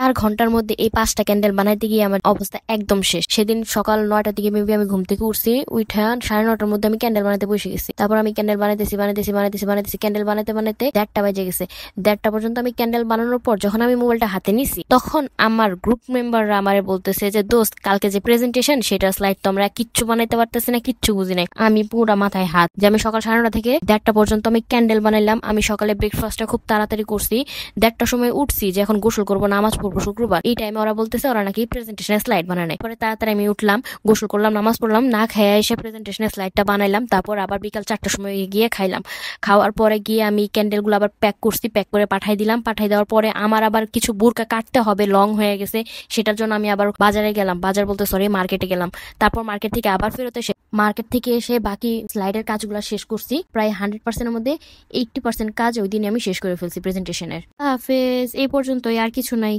4 ঘন্টার মধ্যে এই 5টা ক্যান্ডেল বানাইতে গিয়ে আমার অবস্থা একদম শেষ। সেদিন সকাল 9টার দিকে মেবি আমি ঘুম থেকে উঠছি, উঠা 9:30টার মধ্যে আমি ক্যান্ডেল বানাতে বসে গেছি। তারপর আমি ক্যান্ডেল বানাইতেছি ক্যান্ডেল বানাতে 1:30 বাজে গেছে। 1:30 পর্যন্ত আমি ক্যান্ডেল বানানোর পর যখন আমি মোবাইলটা হাতে নিছি, তখন আমার গ্রুপ মেম্বাররা আমারে বলতেছে যে দোস্ত, কালকে যে প্রেজেন্টেশন সেটার স্লাইড তো আমরা কিচ্ছু বানাইতে পারতেছি না, কিচ্ছু বুঝি নাই। আমি পুরা মাথায় হাত যে আমি সকাল 9:30 থেকে 1:30 পর্যন্ত আমি ক্যান্ডেল বানাইলাম। আমি সকালে ব্রেকফাস্টটা খুব তাড়াতাড়ি করছি, 1:30টার সময় উঠছি যে এখন গোসল করবো, নামাজ পড়বো শুক্রবার। এই টাইমে ওরা বলতেছে ওরা নাকি প্রেজেন্টেশনের স্লাইড বানায়। পরে তাড়াতাড়ি আমি উঠলাম, গোসল করলাম, নামাজ পড়লাম, না খেয়ে এসে প্রেজেন্টেশনের স্লাইডটা বানাইলাম। তারপর আবার বিকাল 4টার সময় গিয়ে খাইলাম। খাওয়ার পরে গিয়ে আমি ক্যান্ডেলগুলো আবার প্যাক করছি, প্যাক করে পাঠাই দিলাম। পাঠাই দেওয়ার পরে আমার আবার কিছু বোরকা কাটতে হবে, লং হয়ে গেছে, সেটার জন্য আমি আবার বাজারে গেলাম, বাজার বলতে সরি মার্কেটে গেলাম। তারপর মার্কেট থেকে আবার ফেরত এসে বাকি স্লাইডের কাজগুলো শেষ করছি। প্রায় 100%-এর মধ্যে 80% কাজ ওই দিনে আমি শেষ করে ফেলছি প্রেজেন্টেশনের। হাফেজ, এই পর্যন্তই, আর কিছু নাই।